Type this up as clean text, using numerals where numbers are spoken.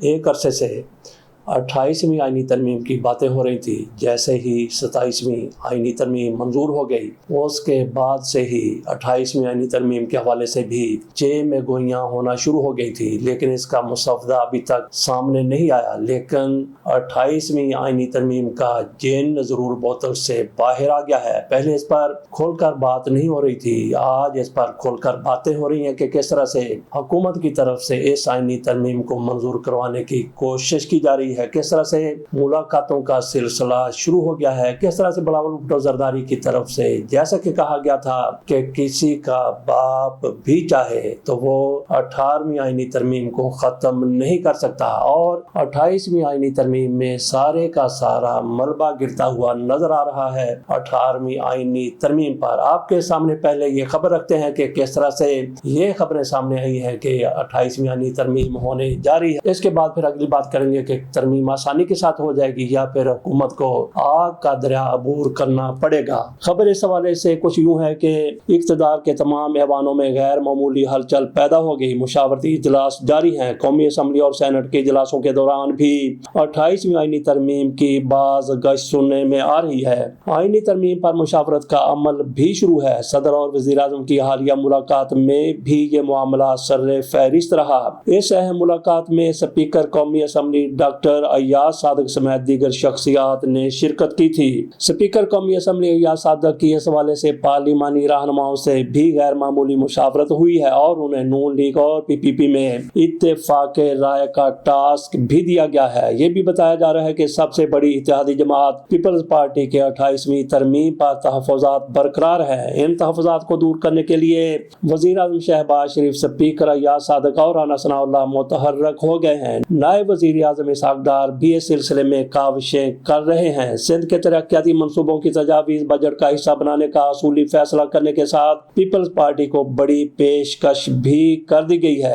ایک عرصے سے 28ویں آئینی ترمیم کی باتیں ہو رہی تھی۔ جیسے ہی 27ویں آئینی ترمیم منظور ہو گئی، اس کے بعد سے ہی 28ویں آئینی ترمیم کے حوالے سے بھی چین میں گوئیاں ہونا شروع ہو گئی تھی، لیکن اس کا مسودہ ابھی تک سامنے نہیں آیا۔ لیکن 28ویں آئینی ترمیم کا جن ضرور بوتل سے باہر آ گیا ہے۔ پہلے اس پر کھول کر بات نہیں ہو رہی تھی، آج اس پر کھول کر باتیں ہو رہی ہیں کہ کس طرح سے حکومت کی طرف سے اس آئینی ترمیم کو منظور کروانے کی کوشش کی جا رہی ہے، کس طرح سے ملاقاتوں کا سلسلہ شروع ہو گیا ہے، کس طرح سے بلاول بھٹو زرداری کی طرف سے جیسا کہ کہا گیا تھا کہ کسی کا باپ بھی چاہے تو وہ 18ویں آئینی ترمیم کو ختم نہیں کر سکتا، اور 28ویں آئینی ترمیم میں سارے کا سارا ملبہ گرتا ہوا نظر آ رہا ہے 18ویں آئینی ترمیم پر۔ آپ کے سامنے پہلے یہ خبر رکھتے ہیں کہ کس طرح سے یہ خبریں سامنے آئی ہیں کہ 28ویں آئینی ترمیم ہونے جا رہی ہے۔ اس کے بعد پھر اگلی بات کریں گے کہ ترمیم آسانی کے ساتھ ہو جائے گی یا پھر حکومت کو آگ کا دریا عبور کرنا پڑے گا۔ خبر اس حوالے سے کچھ یوں ہے کہ اقتدار کے تمام ایوانوں میں غیر معمولی ہلچل پیدا ہو گئی۔ مشاورتی اجلاس جاری ہیں۔ قومی اسمبلی اور سینٹ کے اجلاسوں کے دوران بھی 28ویں آئینی ترمیم کی باز گشت سننے میں آ رہی ہے۔ آئینی ترمیم پر مشاورت کا عمل بھی شروع ہے۔ صدر اور وزیر اعظم کی حالیہ ملاقات میں بھی یہ معاملہ سر فہرست رہا۔ اس اہم ملاقات میں اسپیکر قومی اسمبلی ڈاکٹر ایاز صادق سمیت دیگر شخصیات نے شرکت کی تھی۔ اسپیکر قومی اسمبلی ایاز صادق کی اس حوالے سے پارلیمانی رہنماؤں سے بھی غیر معمولی مشاورت ہوئی ہے اور انہیں نون لیگ اور پی پی پی میں اتفاق رائے کا ٹاسک بھی دیا گیا ہے۔ یہ بھی بتایا جا رہا ہے کہ سب سے بڑی اتحادی جماعت پیپلز پارٹی کے 28ویں ترمیم پر تحفظات برقرار ہیں۔ ان تحفظات کو دور کرنے کے لیے وزیر اعظم شہباز شریف، اسپیکر ایاز صادق اور رانا ثناء اللہ متحرک ہو گئے ہیں۔ نائب وزیر اعظم اسحاق ڈار بھی اس سلسلے میں کاوشیں کر رہے ہیں۔ سندھ کے ترقیاتی منصوبوں کی تجاویز بجٹ کا حصہ بنانے کا اصولی فیصلہ کرنے کے ساتھ پیپلز پارٹی کو بڑی پیشکش بھی کر دی گئی ہے۔